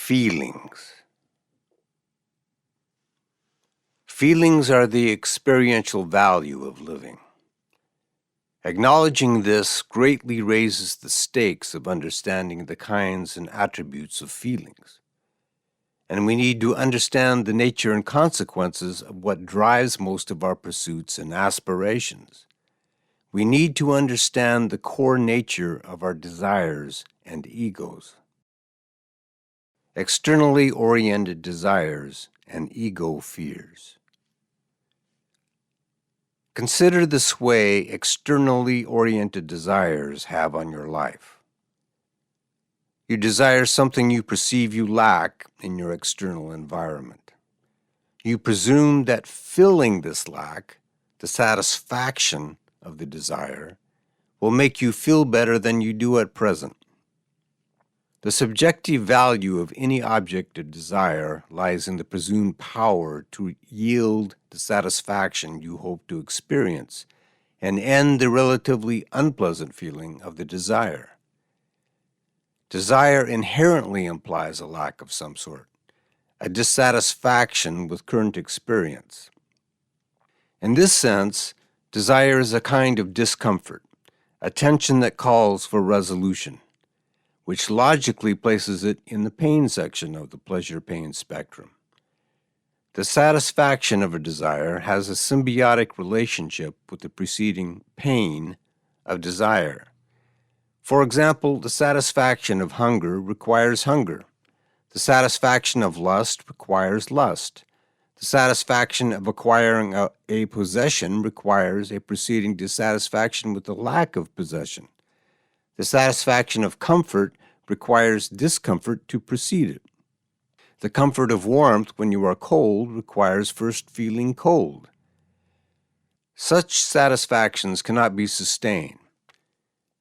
Feelings. Feelings are the experiential value of living. Acknowledging this greatly raises the stakes of understanding the kinds and attributes of feelings. And we need to understand the nature and consequences of what drives most of our pursuits and aspirations. We need to understand the core nature of our desires and egos. Externally oriented desires and ego fears. Consider the sway externally oriented desires have on your life. You desire something you perceive you lack in your external environment. You presume that filling this lack, the satisfaction of the desire, will make you feel better than you do at present. The subjective value of any object of desire lies in the presumed power to yield the satisfaction you hope to experience and end the relatively unpleasant feeling of the desire. Desire inherently implies a lack of some sort, a dissatisfaction with current experience. In this sense, desire is a kind of discomfort, a tension that calls for resolution, which logically places it in the pain section of the pleasure-pain spectrum. The satisfaction of a desire has a symbiotic relationship with the preceding pain of desire. For example, the satisfaction of hunger requires hunger. The satisfaction of lust requires lust. The satisfaction of acquiring a possession requires a preceding dissatisfaction with the lack of possession. The satisfaction of comfort requires discomfort to precede it. The comfort of warmth when you are cold requires first feeling cold. Such satisfactions cannot be sustained.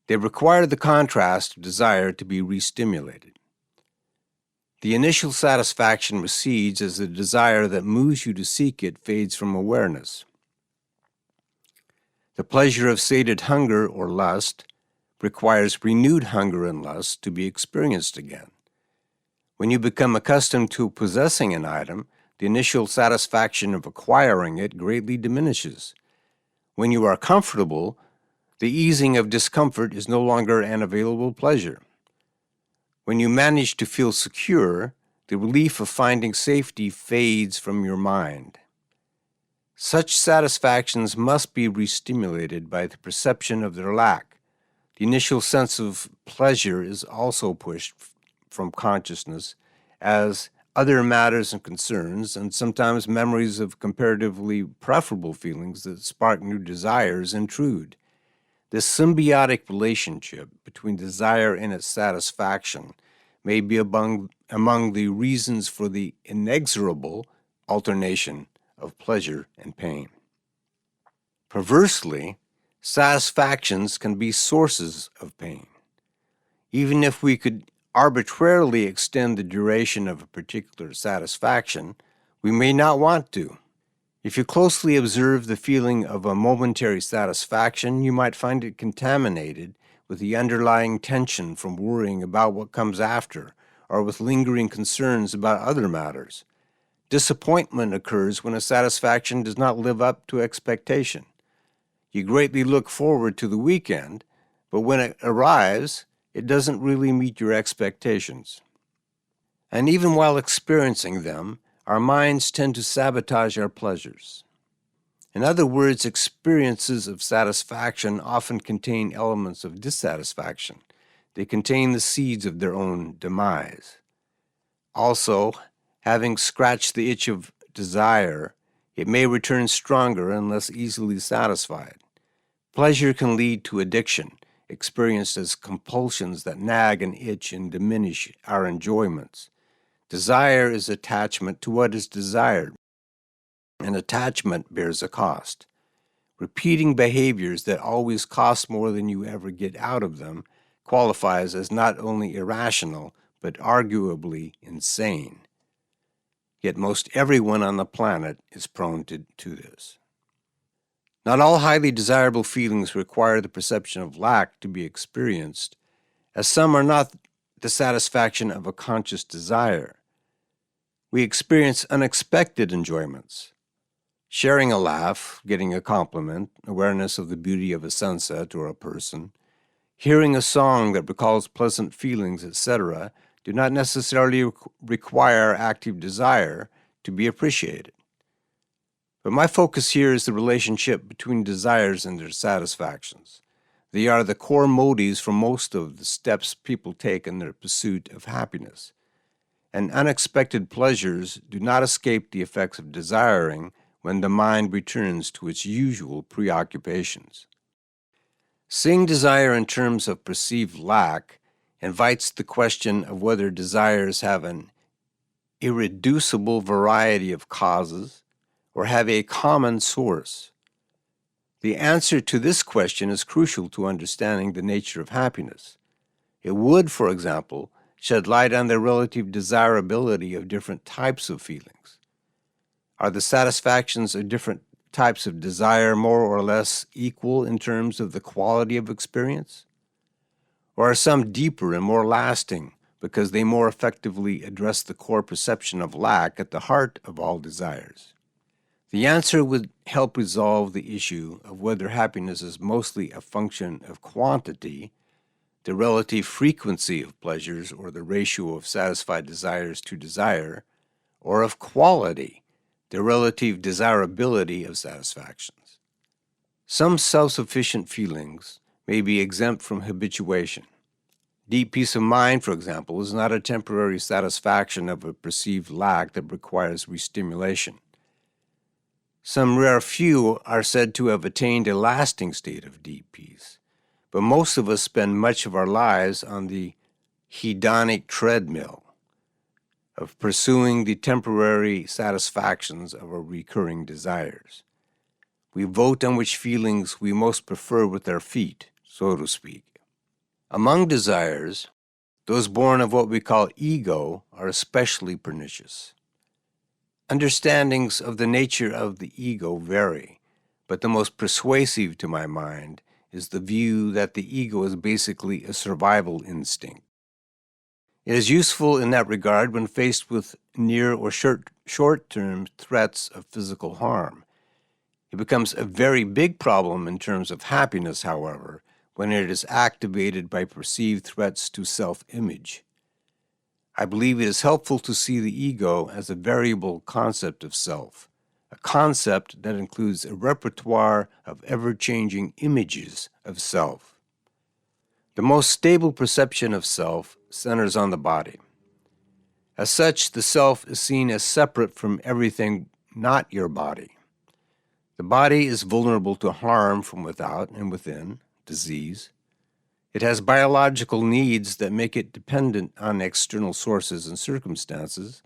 They require the contrast of desire to be re-stimulated. The initial satisfaction recedes as the desire that moves you to seek it fades from awareness. The pleasure of sated hunger or lust requires renewed hunger and lust to be experienced again. When you become accustomed to possessing an item, the initial satisfaction of acquiring it greatly diminishes. When you are comfortable, the easing of discomfort is no longer an available pleasure. When you manage to feel secure, the relief of finding safety fades from your mind. Such satisfactions must be re-stimulated by the perception of their lack. The initial sense of pleasure is also pushed from consciousness as other matters and concerns, and sometimes memories of comparatively preferable feelings that spark new desires intrude. This symbiotic relationship between desire and its satisfaction may be among the reasons for the inexorable alternation of pleasure and pain. Perversely, satisfactions can be sources of pain. Even if we could arbitrarily extend the duration of a particular satisfaction, we may not want to. If you closely observe the feeling of a momentary satisfaction, you might find it contaminated with the underlying tension from worrying about what comes after, or with lingering concerns about other matters. Disappointment occurs when a satisfaction does not live up to expectation. You greatly look forward to the weekend, but when it arrives, it doesn't really meet your expectations. And even while experiencing them, our minds tend to sabotage our pleasures. In other words, experiences of satisfaction often contain elements of dissatisfaction. They contain the seeds of their own demise. Also, having scratched the itch of desire, it may return stronger and less easily satisfied. Pleasure can lead to addiction, experienced as compulsions that nag and itch and diminish our enjoyments. Desire is attachment to what is desired, and attachment bears a cost. Repeating behaviors that always cost more than you ever get out of them qualifies as not only irrational, but arguably insane. Yet most everyone on the planet is prone to this. Not all highly desirable feelings require the perception of lack to be experienced, as some are not the satisfaction of a conscious desire. We experience unexpected enjoyments. Sharing a laugh, getting a compliment, awareness of the beauty of a sunset or a person, hearing a song that recalls pleasant feelings, etc., do not necessarily require active desire to be appreciated. But my focus here is the relationship between desires and their satisfactions. They are the core motives for most of the steps people take in their pursuit of happiness. And unexpected pleasures do not escape the effects of desiring when the mind returns to its usual preoccupations. Seeing desire in terms of perceived lack invites the question of whether desires have an irreducible variety of causes or have a common source. The answer to this question is crucial to understanding the nature of happiness. It would, for example, shed light on the relative desirability of different types of feelings. Are the satisfactions of different types of desire more or less equal in terms of the quality of experience? Or are some deeper and more lasting because they more effectively address the core perception of lack at the heart of all desires? The answer would help resolve the issue of whether happiness is mostly a function of quantity, the relative frequency of pleasures or the ratio of satisfied desires to desire, or of quality, the relative desirability of satisfactions. Some self-sufficient feelings may be exempt from habituation. Deep peace of mind, for example, is not a temporary satisfaction of a perceived lack that requires restimulation. Some rare few are said to have attained a lasting state of deep peace, but most of us spend much of our lives on the hedonic treadmill of pursuing the temporary satisfactions of our recurring desires. We vote on which feelings we most prefer with our feet, so to speak. Among desires, those born of what we call ego are especially pernicious. Understandings of the nature of the ego vary, but the most persuasive to my mind is the view that the ego is basically a survival instinct. It is useful in that regard when faced with near or short-term threats of physical harm. It becomes a very big problem in terms of happiness, however, when it is activated by perceived threats to self-image. I believe it is helpful to see the ego as a variable concept of self, a concept that includes a repertoire of ever-changing images of self. The most stable perception of self centers on the body. As such, the self is seen as separate from everything not your body. The body is vulnerable to harm from without and within, disease. It has biological needs that make it dependent on external sources and circumstances,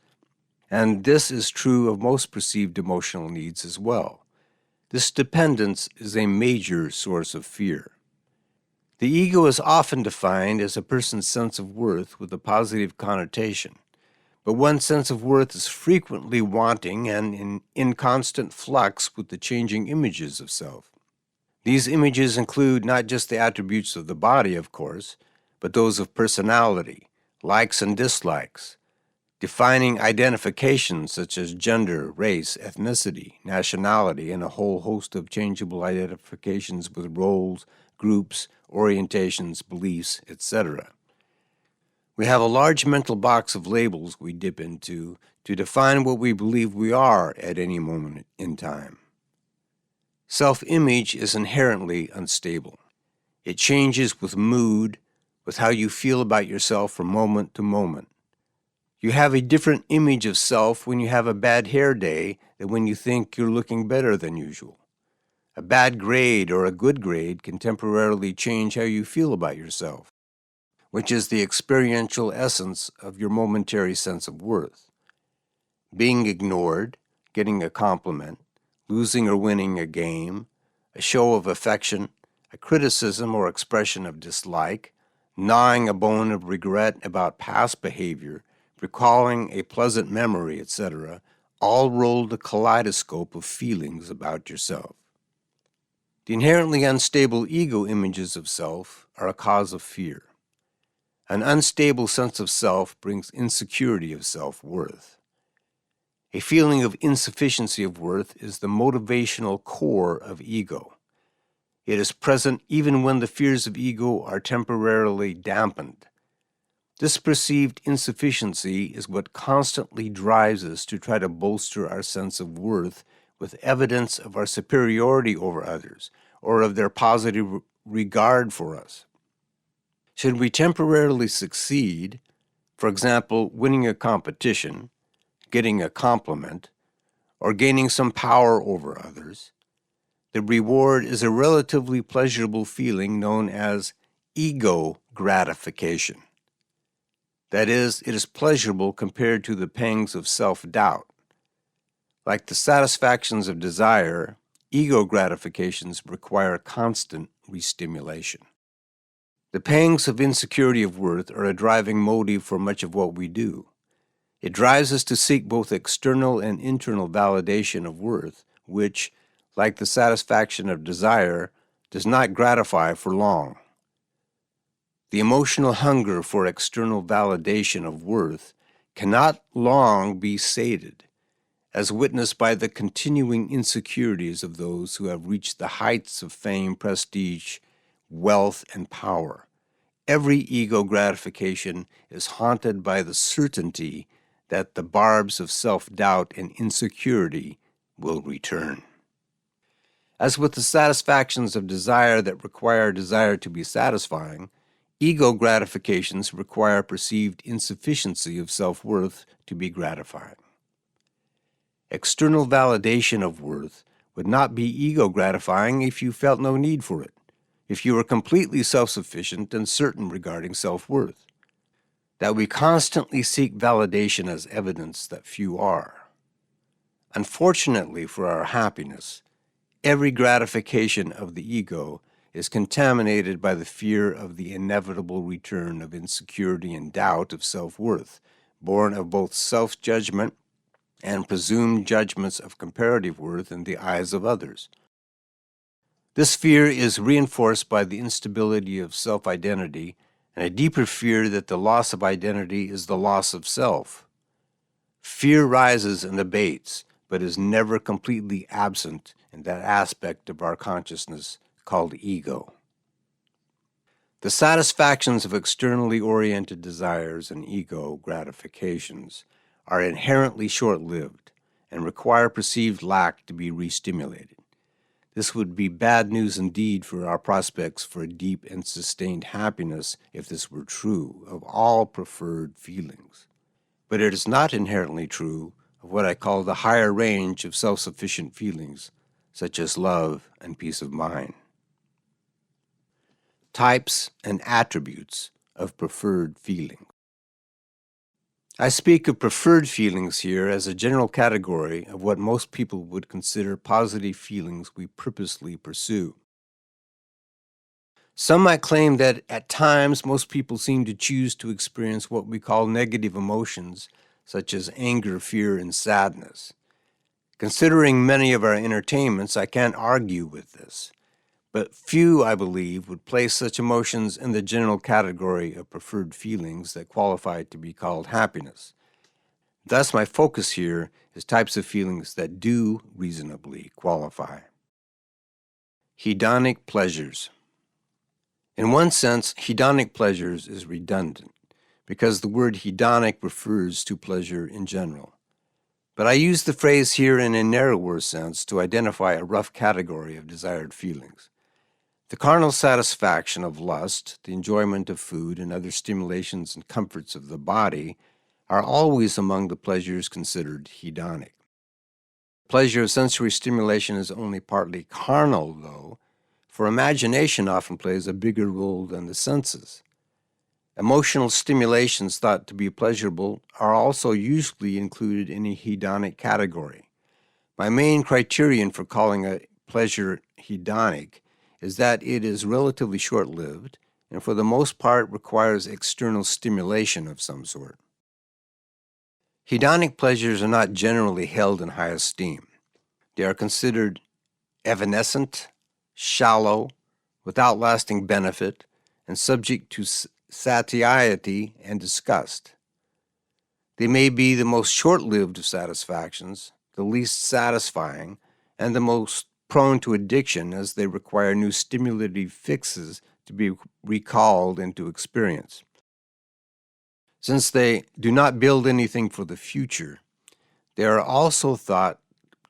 and this is true of most perceived emotional needs as well. This dependence is a major source of fear. The ego is often defined as a person's sense of worth with a positive connotation, but one's sense of worth is frequently wanting and in constant flux with the changing images of self. These images include not just the attributes of the body, of course, but those of personality, likes and dislikes, defining identifications such as gender, race, ethnicity, nationality, and a whole host of changeable identifications with roles, groups, orientations, beliefs, etc. We have a large mental box of labels we dip into to define what we believe we are at any moment in time. Self-image is inherently unstable. It changes with mood, with how you feel about yourself from moment to moment. You have a different image of self when you have a bad hair day than when you think you're looking better than usual. A bad grade or a good grade can temporarily change how you feel about yourself, which is the experiential essence of your momentary sense of worth. Being ignored, getting a compliment, losing or winning a game, a show of affection, a criticism or expression of dislike, gnawing a bone of regret about past behavior, recalling a pleasant memory, etc., all roll the kaleidoscope of feelings about yourself. The inherently unstable ego images of self are a cause of fear. An unstable sense of self brings insecurity of self-worth. A feeling of insufficiency of worth is the motivational core of ego. It is present even when the fears of ego are temporarily dampened. This perceived insufficiency is what constantly drives us to try to bolster our sense of worth with evidence of our superiority over others or of their positive regard for us. Should we temporarily succeed, for example, winning a competition, getting a compliment, or gaining some power over others, the reward is a relatively pleasurable feeling known as ego gratification. That is, it is pleasurable compared to the pangs of self-doubt. Like the satisfactions of desire, ego gratifications require constant restimulation. The pangs of insecurity of worth are a driving motive for much of what we do. It drives us to seek both external and internal validation of worth, which, like the satisfaction of desire, does not gratify for long. The emotional hunger for external validation of worth cannot long be sated, as witnessed by the continuing insecurities of those who have reached the heights of fame, prestige, wealth, and power. Every ego gratification is haunted by the certainty that the barbs of self-doubt and insecurity will return. As with the satisfactions of desire that require desire to be satisfying, ego gratifications require perceived insufficiency of self-worth to be gratifying. External validation of worth would not be ego gratifying if you felt no need for it, if you were completely self-sufficient and certain regarding self-worth. That we constantly seek validation as evidence that few are. Unfortunately for our happiness, every gratification of the ego is contaminated by the fear of the inevitable return of insecurity and doubt of self-worth, born of both self-judgment and presumed judgments of comparative worth in the eyes of others. This fear is reinforced by the instability of self-identity and a deeper fear that the loss of identity is the loss of self. Fear rises and abates, but is never completely absent in that aspect of our consciousness called ego. The satisfactions of externally oriented desires and ego gratifications are inherently short-lived and require perceived lack to be re-stimulated. This would be bad news indeed for our prospects for a deep and sustained happiness if this were true of all preferred feelings. But it is not inherently true of what I call the higher range of self-sufficient feelings, such as love and peace of mind. Types and attributes of preferred feelings. I speak of preferred feelings here as a general category of what most people would consider positive feelings we purposely pursue. Some might claim that at times most people seem to choose to experience what we call negative emotions, such as anger, fear, and sadness. Considering many of our entertainments, I can't argue with this, but few, I believe, would place such emotions in the general category of preferred feelings that qualify to be called happiness. Thus, my focus here is types of feelings that do reasonably qualify. Hedonic pleasures. In one sense, hedonic pleasures is redundant, because the word hedonic refers to pleasure in general. But I use the phrase here in a narrower sense to identify a rough category of desired feelings. The carnal satisfaction of lust, the enjoyment of food and other stimulations and comforts of the body are always among the pleasures considered hedonic. Pleasure of sensory stimulation is only partly carnal, though, for imagination often plays a bigger role than the senses. Emotional stimulations thought to be pleasurable are also usually included in a hedonic category. My main criterion for calling a pleasure hedonic is that it is relatively short-lived and for the most part requires external stimulation of some sort. Hedonic pleasures are not generally held in high esteem. They are considered evanescent, shallow, without lasting benefit, and subject to satiety and disgust. They may be the most short-lived of satisfactions, the least satisfying, and the most prone to addiction as they require new stimulative fixes to be recalled into experience. Since they do not build anything for the future, they are also thought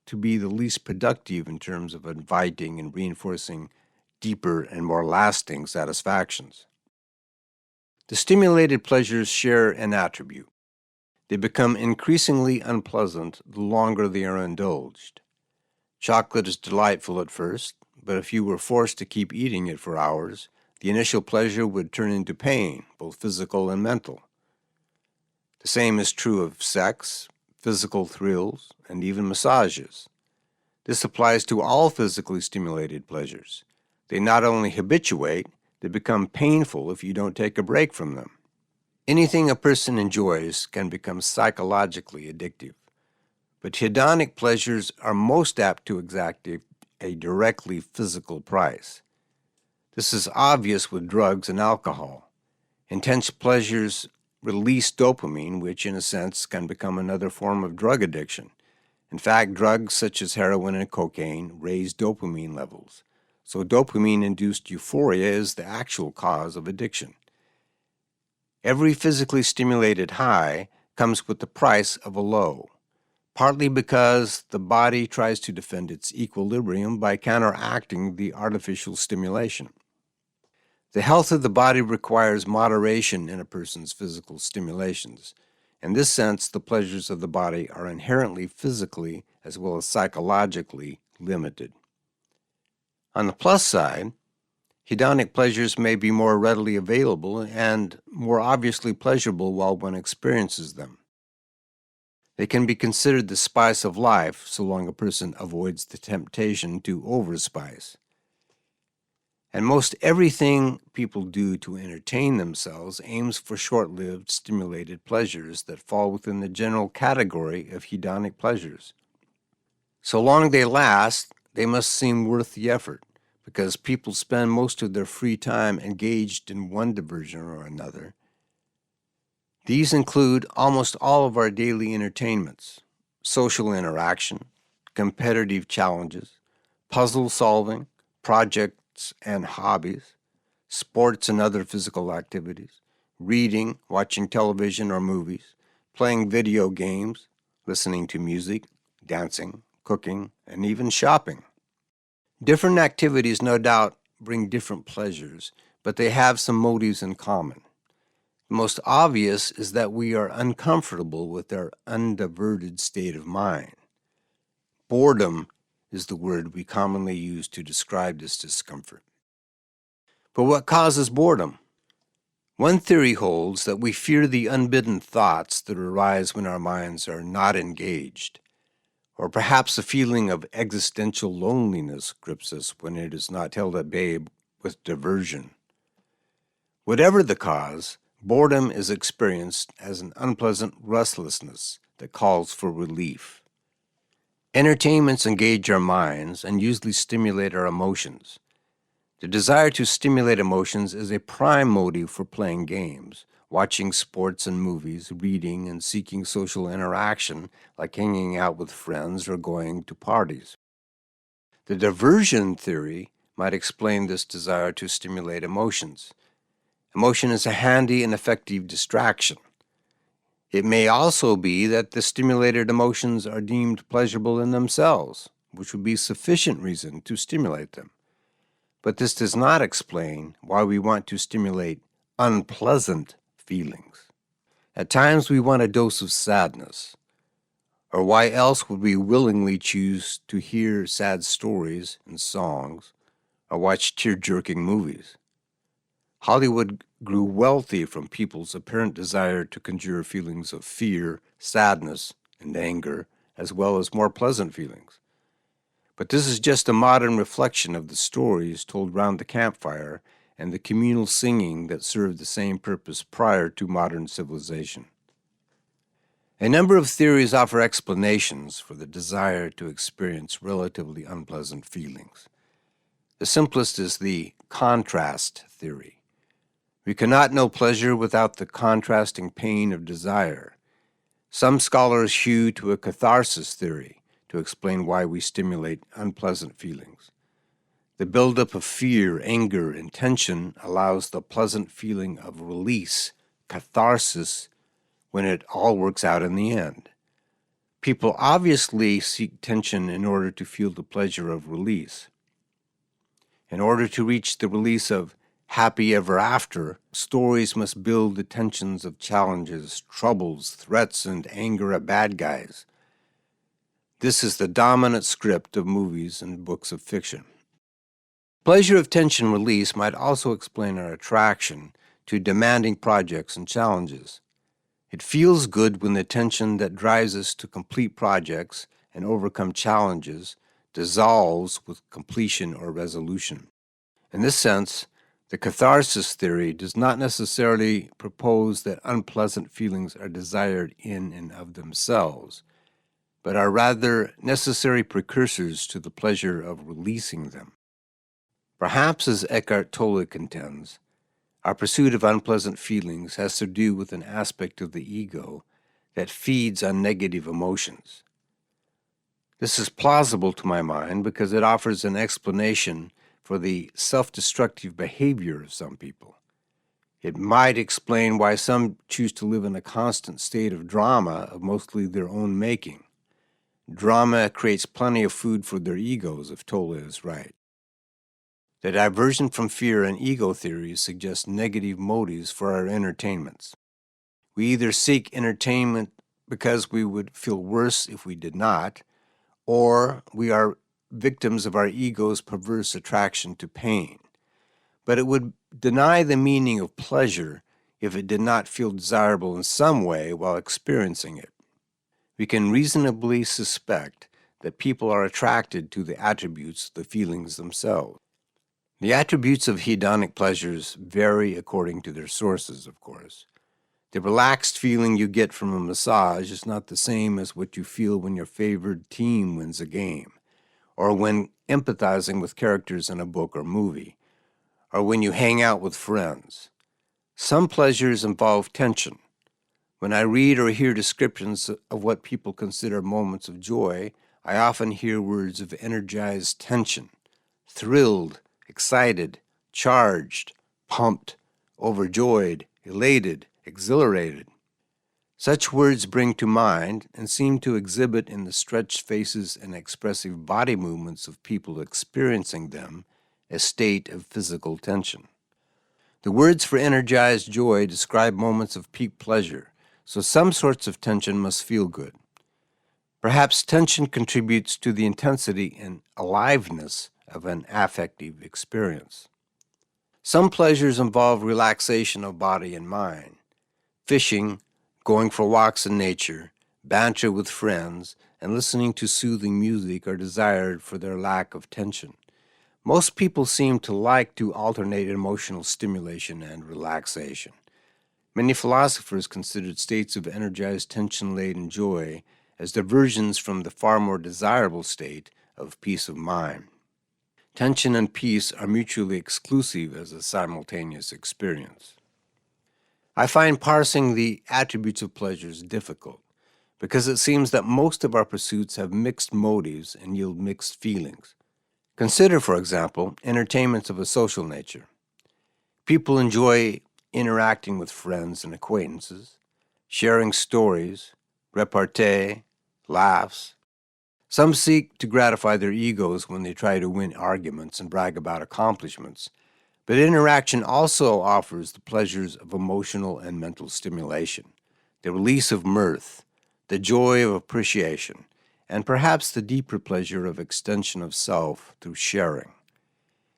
to be the least productive in terms of inviting and reinforcing deeper and more lasting satisfactions. The stimulated pleasures share an attribute. They become increasingly unpleasant the longer they are indulged. Chocolate is delightful at first, but if you were forced to keep eating it for hours, the initial pleasure would turn into pain, both physical and mental. The same is true of sex, physical thrills, and even massages. This applies to all physically stimulated pleasures. They not only habituate, they become painful if you don't take a break from them. Anything a person enjoys can become psychologically addictive, but hedonic pleasures are most apt to exact a directly physical price. This is obvious with drugs and alcohol. Intense pleasures release dopamine, which in a sense can become another form of drug addiction. In fact, drugs such as heroin and cocaine raise dopamine levels, so dopamine-induced euphoria is the actual cause of addiction. Every physically stimulated high comes with the price of a low, partly because the body tries to defend its equilibrium by counteracting the artificial stimulation. The health of the body requires moderation in a person's physical stimulations. In this sense, the pleasures of the body are inherently physically as well as psychologically limited. On the plus side, hedonic pleasures may be more readily available and more obviously pleasurable while one experiences them. They can be considered the spice of life so long a person avoids the temptation to overspice. And most everything people do to entertain themselves aims for short-lived, stimulated pleasures that fall within the general category of hedonic pleasures. So long they last, they must seem worth the effort, because people spend most of their free time engaged in one diversion or another. These include almost all of our daily entertainments, social interaction, competitive challenges, puzzle solving, projects and hobbies, sports and other physical activities, reading, watching television or movies, playing video games, listening to music, dancing, cooking, and even shopping. Different activities, no doubt, bring different pleasures, but they have some motives in common. The most obvious is that we are uncomfortable with our undiverted state of mind. Boredom is the word we commonly use to describe this discomfort. But what causes boredom? One theory holds that we fear the unbidden thoughts that arise when our minds are not engaged, or perhaps a feeling of existential loneliness grips us when it is not held at bay with diversion. Whatever the cause, boredom is experienced as an unpleasant restlessness that calls for relief. Entertainments engage our minds and usually stimulate our emotions. The desire to stimulate emotions is a prime motive for playing games, watching sports and movies, reading, and seeking social interaction like hanging out with friends or going to parties. The diversion theory might explain this desire to stimulate emotions. Emotion is a handy and effective distraction. It may also be that the stimulated emotions are deemed pleasurable in themselves, which would be sufficient reason to stimulate them. But this does not explain why we want to stimulate unpleasant feelings. At times we want a dose of sadness, or why else would we willingly choose to hear sad stories and songs or watch tear-jerking movies? Hollywood grew wealthy from people's apparent desire to conjure feelings of fear, sadness, and anger, as well as more pleasant feelings. But this is just a modern reflection of the stories told round the campfire and the communal singing that served the same purpose prior to modern civilization. A number of theories offer explanations for the desire to experience relatively unpleasant feelings. The simplest is the contrast theory. We cannot know pleasure without the contrasting pain of desire. Some scholars hew to a catharsis theory to explain why we stimulate unpleasant feelings. The buildup of fear, anger, and tension allows the pleasant feeling of release, catharsis, when it all works out in the end. People obviously seek tension in order to feel the pleasure of release. In order to reach the release of happy ever after, stories must build the tensions of challenges, troubles, threats, and anger at bad guys. This is the dominant script of movies and books of fiction. Pleasure of tension release might also explain our attraction to demanding projects and challenges. It feels good when the tension that drives us to complete projects and overcome challenges dissolves with completion or resolution. In this sense, the catharsis theory does not necessarily propose that unpleasant feelings are desired in and of themselves, but are rather necessary precursors to the pleasure of releasing them. Perhaps, as Eckhart Tolle contends, our pursuit of unpleasant feelings has to do with an aspect of the ego that feeds on negative emotions. This is plausible to my mind because it offers an explanation for the self-destructive behavior of some people. It might explain why some choose to live in a constant state of drama of mostly their own making. Drama creates plenty of food for their egos, if Tolle is right. The diversion from fear and ego theories suggests negative motives for our entertainments. We either seek entertainment because we would feel worse if we did not, or we are victims of our ego's perverse attraction to pain. But it would deny the meaning of pleasure if it did not feel desirable in some way while experiencing it. We can reasonably suspect that people are attracted to the attributes of the feelings themselves. The attributes of hedonic pleasures vary according to their sources, of course. The relaxed feeling you get from a massage is not the same as what you feel when your favored team wins a game, or when empathizing with characters in a book or movie, or when you hang out with friends. Some pleasures involve tension. When I read or hear descriptions of what people consider moments of joy, I often hear words of energized tension, thrilled, excited, charged, pumped, overjoyed, elated, exhilarated. Such words bring to mind and seem to exhibit in the stretched faces and expressive body movements of people experiencing them a state of physical tension. The words for energized joy describe moments of peak pleasure, so some sorts of tension must feel good. Perhaps tension contributes to the intensity and aliveness of an affective experience. Some pleasures involve relaxation of body and mind. Fishing, going for walks in nature, banter with friends, and listening to soothing music are desired for their lack of tension. Most people seem to like to alternate emotional stimulation and relaxation. Many philosophers considered states of energized, tension-laden joy as diversions from the far more desirable state of peace of mind. Tension and peace are mutually exclusive as a simultaneous experience. I find parsing the attributes of pleasures difficult because it seems that most of our pursuits have mixed motives and yield mixed feelings. Consider, for example, entertainments of a social nature. People enjoy interacting with friends and acquaintances, sharing stories, repartee, laughs. Some seek to gratify their egos when they try to win arguments and brag about accomplishments, but interaction also offers the pleasures of emotional and mental stimulation, the release of mirth, the joy of appreciation, and perhaps the deeper pleasure of extension of self through sharing.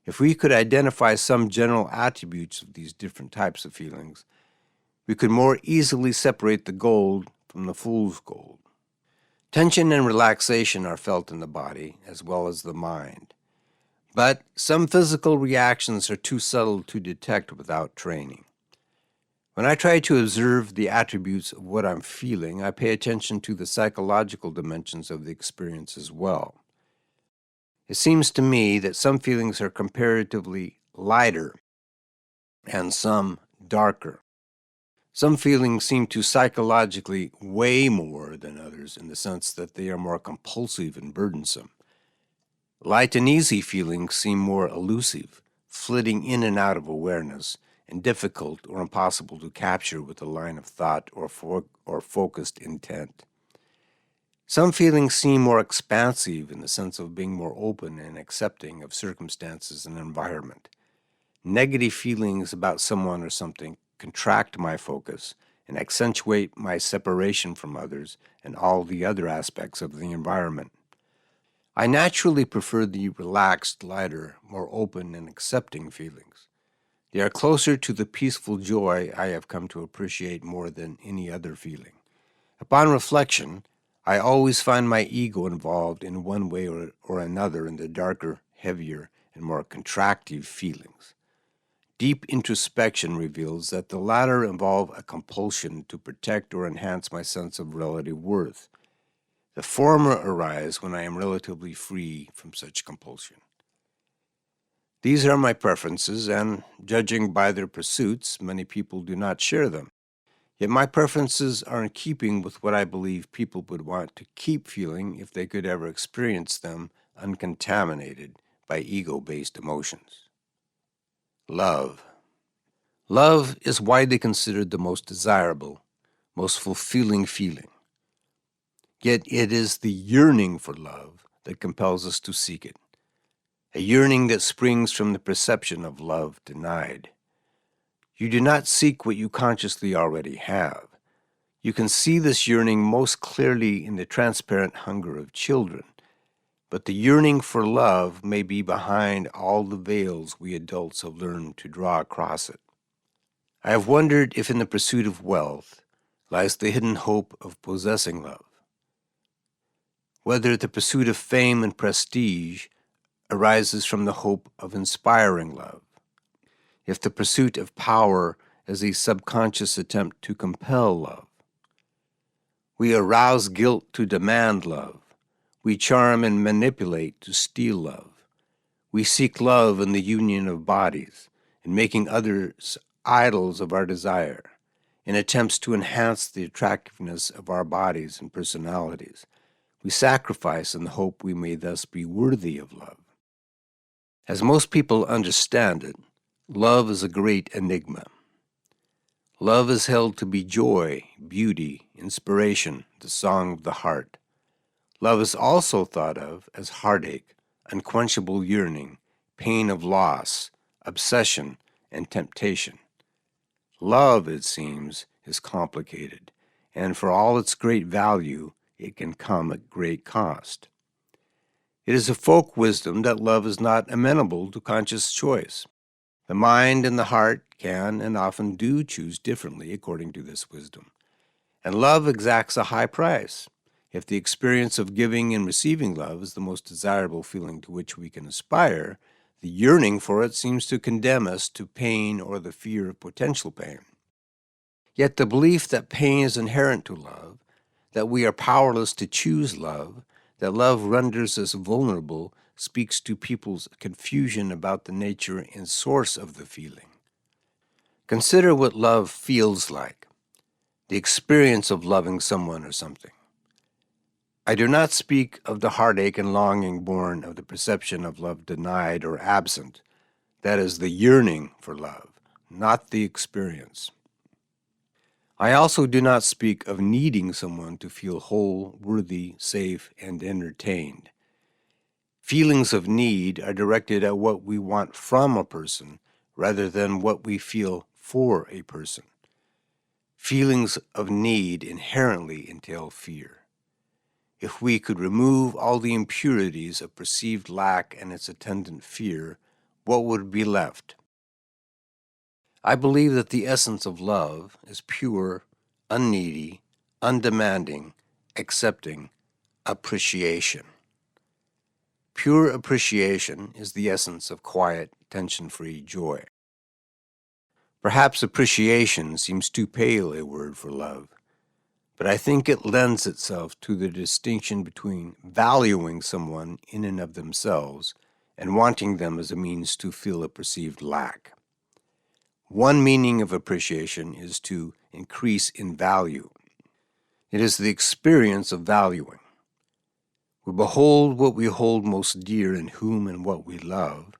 If we could identify some general attributes of these different types of feelings, we could more easily separate the gold from the fool's gold. Tension and relaxation are felt in the body as well as the mind, but some physical reactions are too subtle to detect without training. When I try to observe the attributes of what I'm feeling, I pay attention to the psychological dimensions of the experience as well. It seems to me that some feelings are comparatively lighter and some darker. Some feelings seem to psychologically weigh more than others in the sense that they are more compulsive and burdensome. Light and easy feelings seem more elusive, flitting in and out of awareness, and difficult or impossible to capture with a line of thought or focused intent. Some feelings seem more expansive in the sense of being more open and accepting of circumstances and environment. Negative feelings about someone or something contract my focus and accentuate my separation from others and all the other aspects of the environment. I naturally prefer the relaxed, lighter, more open and accepting feelings. They are closer to the peaceful joy I have come to appreciate more than any other feeling. Upon reflection, I always find my ego involved in one way or another in the darker, heavier, and more contractive feelings. Deep introspection reveals that the latter involve a compulsion to protect or enhance my sense of relative worth. The former arise when I am relatively free from such compulsion. These are my preferences, and judging by their pursuits, many people do not share them. Yet my preferences are in keeping with what I believe people would want to keep feeling if they could ever experience them uncontaminated by ego-based emotions. Love. Love is widely considered the most desirable, most fulfilling feeling. Yet it is the yearning for love that compels us to seek it, a yearning that springs from the perception of love denied. You do not seek what you consciously already have. You can see this yearning most clearly in the transparent hunger of children, but the yearning for love may be behind all the veils we adults have learned to draw across it. I have wondered if in the pursuit of wealth lies the hidden hope of possessing love, whether the pursuit of fame and prestige arises from the hope of inspiring love, if the pursuit of power is a subconscious attempt to compel love. We arouse guilt to demand love. We charm and manipulate to steal love. We seek love in the union of bodies, in making others idols of our desire, in attempts to enhance the attractiveness of our bodies and personalities. We sacrifice in the hope we may thus be worthy of love. As most people understand it, love is a great enigma. Love is held to be joy, beauty, inspiration, the song of the heart. Love is also thought of as heartache, unquenchable yearning, pain of loss, obsession, and temptation. Love, it seems, is complicated, and for all its great value, it can come at great cost. It is a folk wisdom that love is not amenable to conscious choice. The mind and the heart can and often do choose differently according to this wisdom. And love exacts a high price. If the experience of giving and receiving love is the most desirable feeling to which we can aspire, the yearning for it seems to condemn us to pain or the fear of potential pain. Yet the belief that pain is inherent to love, that we are powerless to choose love, that love renders us vulnerable, speaks to people's confusion about the nature and source of the feeling. Consider what love feels like, the experience of loving someone or something. I do not speak of the heartache and longing born of the perception of love denied or absent. That is the yearning for love, not the experience. I also do not speak of needing someone to feel whole, worthy, safe, and entertained. Feelings of need are directed at what we want from a person rather than what we feel for a person. Feelings of need inherently entail fear. If we could remove all the impurities of perceived lack and its attendant fear, what would be left? I believe that the essence of love is pure, unneedy, undemanding, accepting appreciation. Pure appreciation is the essence of quiet, tension-free joy. Perhaps appreciation seems too pale a word for love, but I think it lends itself to the distinction between valuing someone in and of themselves and wanting them as a means to fill a perceived lack. One meaning of appreciation is to increase in value. It is the experience of valuing. We behold what we hold most dear in whom and what we love,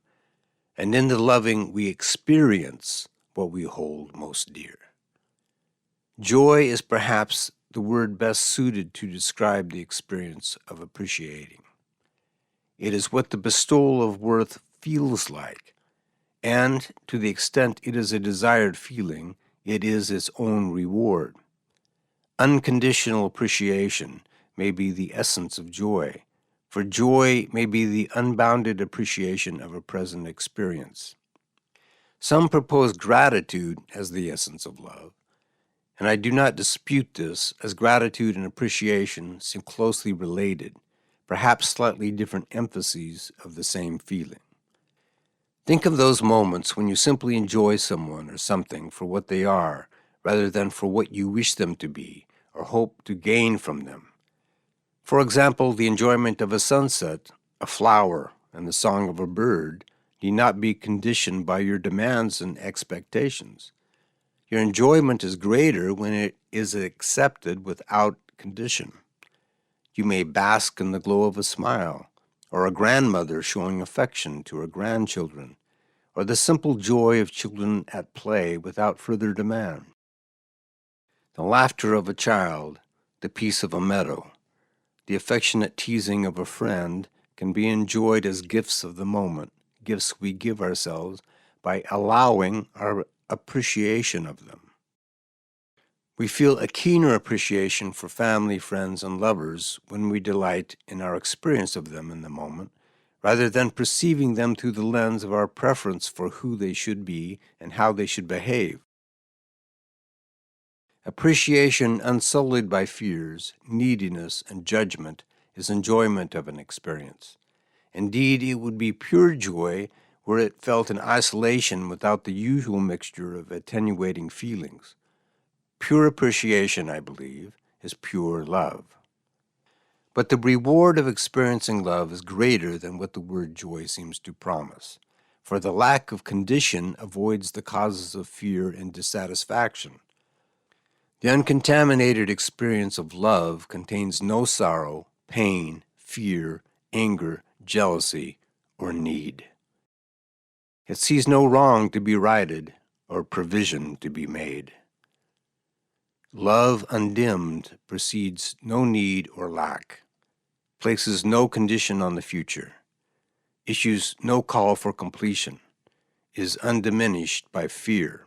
and in the loving we experience what we hold most dear. Joy is perhaps the word best suited to describe the experience of appreciating. It is what the bestowal of worth feels like, and to the extent it is a desired feeling, it is its own reward. Unconditional appreciation may be the essence of joy, for joy may be the unbounded appreciation of a present experience. Some propose gratitude as the essence of love, and I do not dispute this, as gratitude and appreciation seem closely related, perhaps slightly different emphases of the same feeling. Think of those moments when you simply enjoy someone or something for what they are, rather than for what you wish them to be or hope to gain from them. For example, the enjoyment of a sunset, a flower, and the song of a bird need not be conditioned by your demands and expectations. Your enjoyment is greater when it is accepted without condition. You may bask in the glow of a smile, or a grandmother showing affection to her grandchildren, or the simple joy of children at play without further demand. The laughter of a child, the peace of a meadow, the affectionate teasing of a friend can be enjoyed as gifts of the moment, gifts we give ourselves by allowing our appreciation of them. We feel a keener appreciation for family, friends, and lovers when we delight in our experience of them in the moment, rather than perceiving them through the lens of our preference for who they should be and how they should behave. Appreciation unsullied by fears, neediness, and judgment is enjoyment of an experience. Indeed, it would be pure joy were it felt in isolation without the usual mixture of attenuating feelings. Pure appreciation, I believe, is pure love. But the reward of experiencing love is greater than what the word joy seems to promise, for the lack of condition avoids the causes of fear and dissatisfaction. The uncontaminated experience of love contains no sorrow, pain, fear, anger, jealousy, or need. It sees no wrong to be righted or provision to be made. Love undimmed precedes no need or lack, places no condition on the future, issues no call for completion, is undiminished by fear.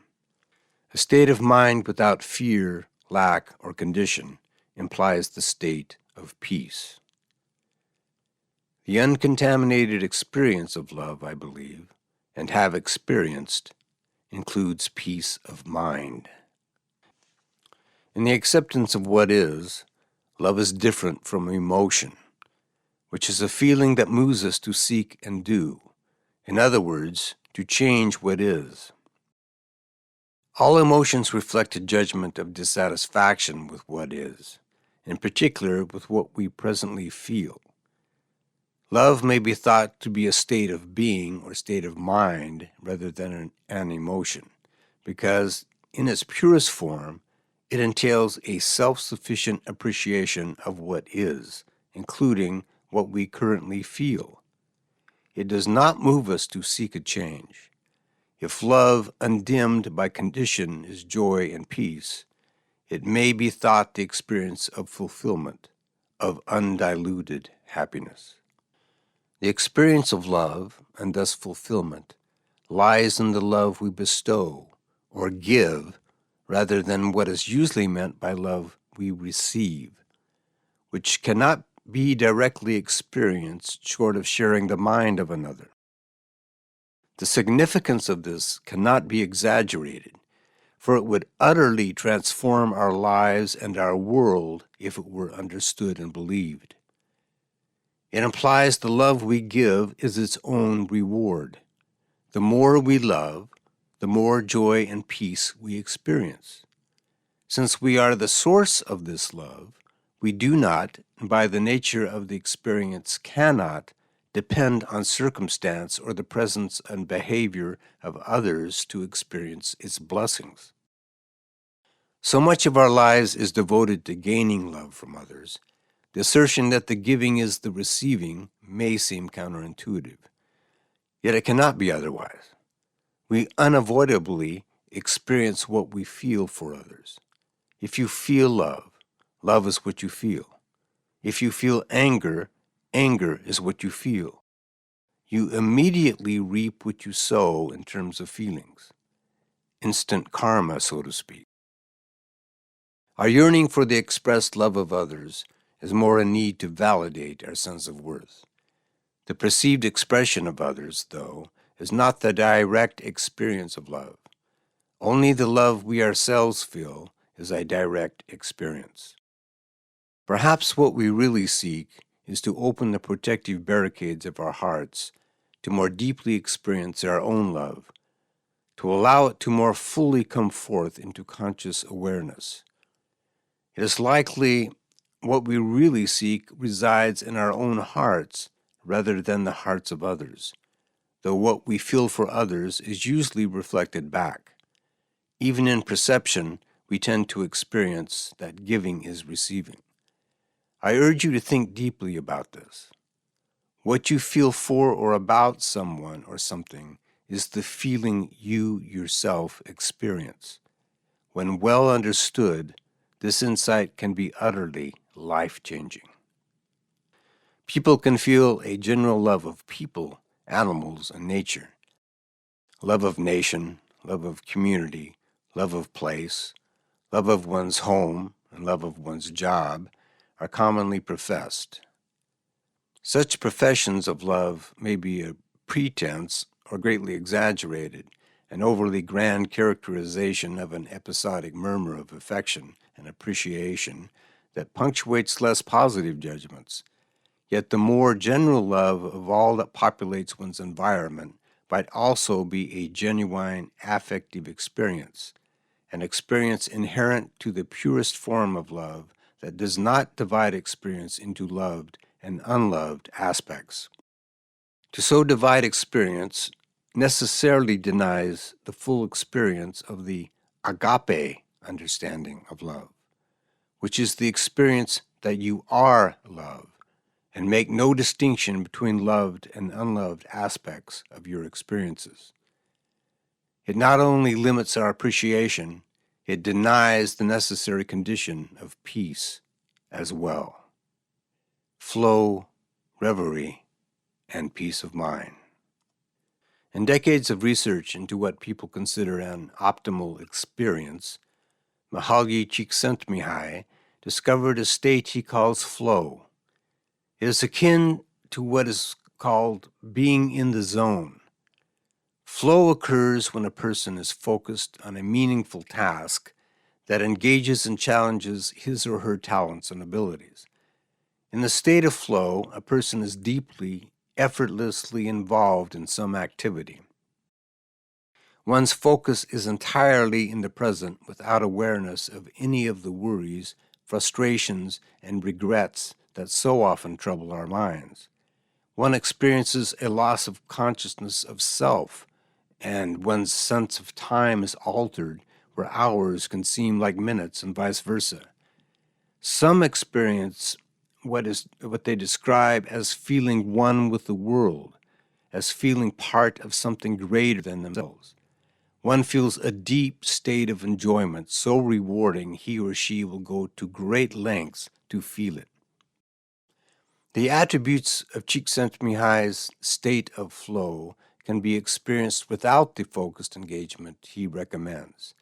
A state of mind without fear, lack, or condition implies the state of peace. The uncontaminated experience of love, I believe, and have experienced, includes peace of mind. In the acceptance of what is, love is different from emotion, which is a feeling that moves us to seek and do. In other words, to change what is. All emotions reflect a judgment of dissatisfaction with what is, in particular with what we presently feel. Love may be thought to be a state of being or state of mind rather than an emotion, because in its purest form, it entails a self-sufficient appreciation of what is, including what we currently feel. It does not move us to seek a change. If love, undimmed by condition, is joy and peace, it may be thought the experience of fulfillment, of undiluted happiness. The experience of love, and thus fulfillment, lies in the love we bestow or give rather than what is usually meant by love we receive, which cannot be directly experienced short of sharing the mind of another. The significance of this cannot be exaggerated, for it would utterly transform our lives and our world if it were understood and believed. It implies the love we give is its own reward. The more we love, the more joy and peace we experience. Since we are the source of this love, we do not, and by the nature of the experience cannot, depend on circumstance or the presence and behavior of others to experience its blessings. So much of our lives is devoted to gaining love from others. The assertion that the giving is the receiving may seem counterintuitive, yet it cannot be otherwise. We unavoidably experience what we feel for others. If you feel love, love is what you feel. If you feel anger, anger is what you feel. You immediately reap what you sow in terms of feelings. Instant karma, so to speak. Our yearning for the expressed love of others is more a need to validate our sense of worth. The perceived expression of others, though, is not the direct experience of love. Only the love we ourselves feel is a direct experience. Perhaps what we really seek is to open the protective barricades of our hearts to more deeply experience our own love, to allow it to more fully come forth into conscious awareness. It is likely what we really seek resides in our own hearts rather than the hearts of others, though what we feel for others is usually reflected back. Even in perception, we tend to experience that giving is receiving. I urge you to think deeply about this. What you feel for or about someone or something is the feeling you yourself experience. When well understood, this insight can be utterly life-changing. People can feel a general love of people, animals, and nature. Love of nation, love of community, love of place, love of one's home, and love of one's job are commonly professed. Such professions of love may be a pretense or greatly exaggerated, an overly grand characterization of an episodic murmur of affection and appreciation that punctuates less positive judgments. Yet the more general love of all that populates one's environment might also be a genuine affective experience, an experience inherent to the purest form of love that does not divide experience into loved and unloved aspects. To so divide experience necessarily denies the full experience of the agape understanding of love, which is the experience that you are love, and make no distinction between loved and unloved aspects of your experiences. It not only limits our appreciation, it denies the necessary condition of peace as well. Flow, reverie, and peace of mind. In decades of research into what people consider an optimal experience, Mihaly Csikszentmihalyi discovered a state he calls flow. It is akin to what is called being in the zone. Flow occurs when a person is focused on a meaningful task that engages and challenges his or her talents and abilities. In the state of flow, a person is deeply, effortlessly involved in some activity. One's focus is entirely in the present without awareness of any of the worries, frustrations, and regrets that so often trouble our minds. One experiences a loss of consciousness of self, and one's sense of time is altered, where hours can seem like minutes and vice versa. Some experience what they describe as feeling one with the world, as feeling part of something greater than themselves. One feels a deep state of enjoyment, so rewarding he or she will go to great lengths to feel it. The attributes of Csikszentmihalyi's state of flow can be experienced without the focused engagement he recommends.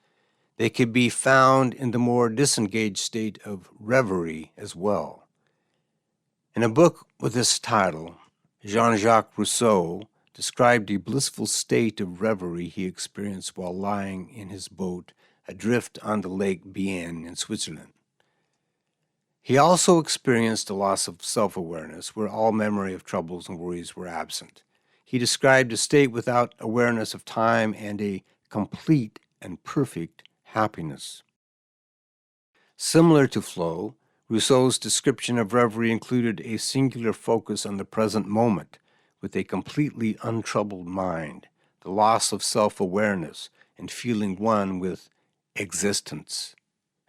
They can be found in the more disengaged state of reverie as well. In a book with this title, Jean-Jacques Rousseau described the blissful state of reverie he experienced while lying in his boat adrift on the Lake Bienne in Switzerland. He also experienced a loss of self-awareness where all memory of troubles and worries were absent. He described a state without awareness of time and a complete and perfect happiness. Similar to flow, Rousseau's description of reverie included a singular focus on the present moment, with a completely untroubled mind, the loss of self-awareness, and feeling one with existence,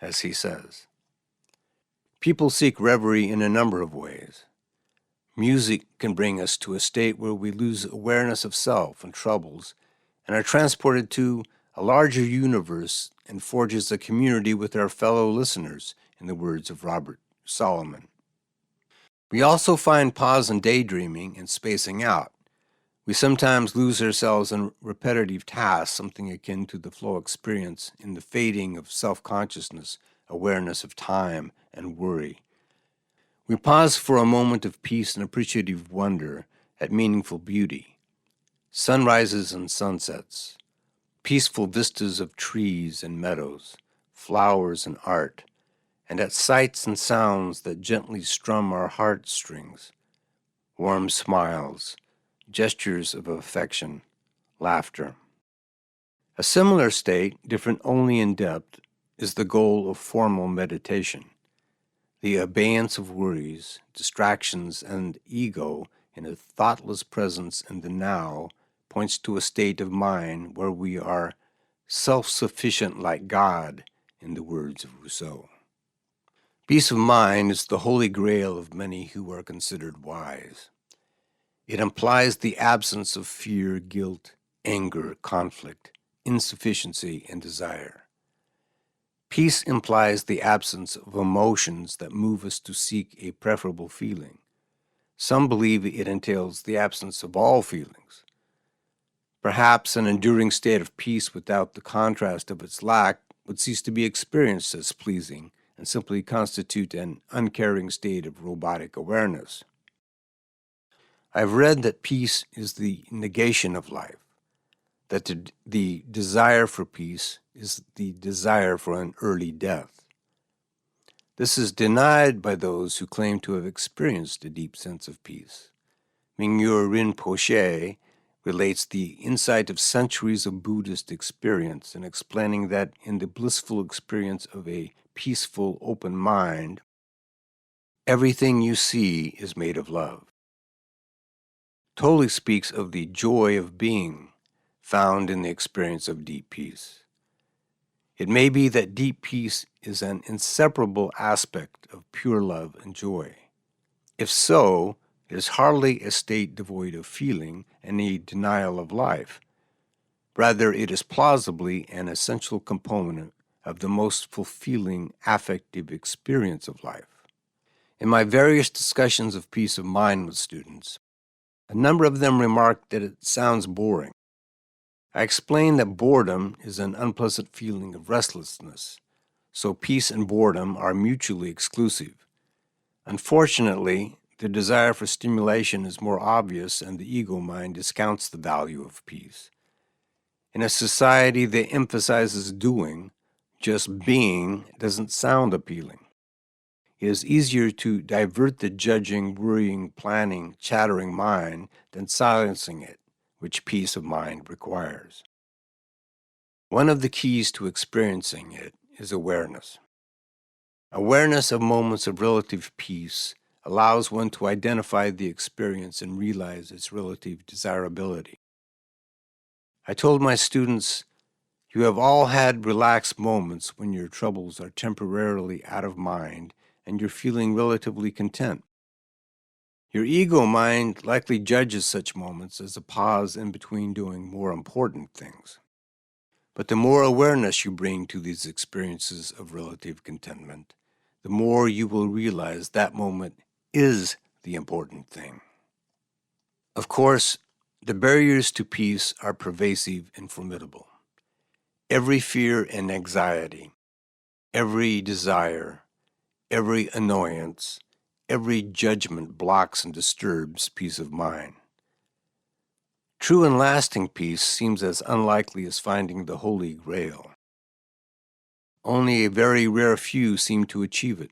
as he says. People seek reverie in a number of ways. Music can bring us to a state where we lose awareness of self and troubles and are transported to a larger universe and forges a community with our fellow listeners, in the words of Robert Solomon. We also find pause in daydreaming and spacing out. We sometimes lose ourselves in repetitive tasks, something akin to the flow experience in the fading of self-consciousness, awareness of time, and worry. We pause for a moment of peace and appreciative wonder at meaningful beauty, sunrises and sunsets, peaceful vistas of trees and meadows, flowers and art, and at sights and sounds that gently strum our heartstrings, warm smiles, gestures of affection, laughter. A similar state, different only in depth, is the goal of formal meditation. The abeyance of worries, distractions, and ego in a thoughtless presence in the now points to a state of mind where we are self-sufficient like God, in the words of Rousseau. Peace of mind is the holy grail of many who are considered wise. It implies the absence of fear, guilt, anger, conflict, insufficiency, and desire. Peace implies the absence of emotions that move us to seek a preferable feeling. Some believe it entails the absence of all feelings. Perhaps an enduring state of peace without the contrast of its lack would cease to be experienced as pleasing and simply constitute an uncaring state of robotic awareness. I've read that peace is the negation of life, that the desire for peace is the desire for an early death. This is denied by those who claim to have experienced a deep sense of peace. Mingyur Rinpoche relates the insight of centuries of Buddhist experience in explaining that in the blissful experience of a peaceful, open mind, everything you see is made of love. Tolle speaks of the joy of being found in the experience of deep peace. It may be that deep peace is an inseparable aspect of pure love and joy. If so, it is hardly a state devoid of feeling and a denial of life. Rather, it is plausibly an essential component of the most fulfilling affective experience of life. In my various discussions of peace of mind with students, a number of them remarked that it sounds boring. I explained that boredom is an unpleasant feeling of restlessness, so peace and boredom are mutually exclusive. Unfortunately, the desire for stimulation is more obvious and the ego mind discounts the value of peace. In a society that emphasizes doing, just being doesn't sound appealing. It is easier to divert the judging, worrying, planning, chattering mind than silencing it, which peace of mind requires. One of the keys to experiencing it is awareness. Awareness of moments of relative peace allows one to identify the experience and realize its relative desirability. I told my students, you have all had relaxed moments when your troubles are temporarily out of mind and you're feeling relatively content. Your ego mind likely judges such moments as a pause in between doing more important things. But the more awareness you bring to these experiences of relative contentment, the more you will realize that moment is the important thing. Of course, the barriers to peace are pervasive and formidable. Every fear and anxiety, every desire, every annoyance, every judgment blocks and disturbs peace of mind. True and lasting peace seems as unlikely as finding the Holy Grail. Only a very rare few seem to achieve it.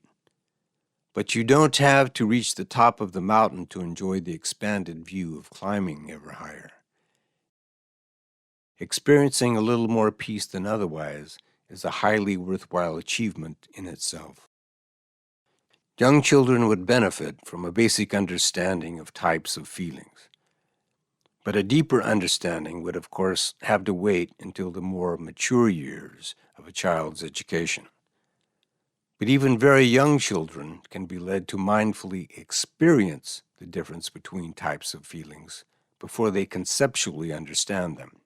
But you don't have to reach the top of the mountain to enjoy the expanded view of climbing ever higher. Experiencing a little more peace than otherwise is a highly worthwhile achievement in itself. Young children would benefit from a basic understanding of types of feelings. But a deeper understanding would, of course, have to wait until the more mature years of a child's education. But even very young children can be led to mindfully experience the difference between types of feelings before they conceptually understand them.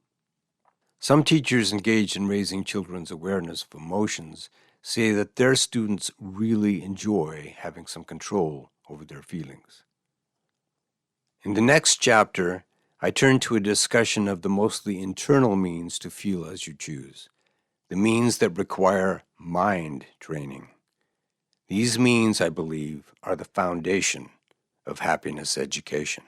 Some teachers engaged in raising children's awareness of emotions say that their students really enjoy having some control over their feelings. In the next chapter, I turn to a discussion of the mostly internal means to feel as you choose, the means that require mind training. These means, I believe, are the foundation of happiness education.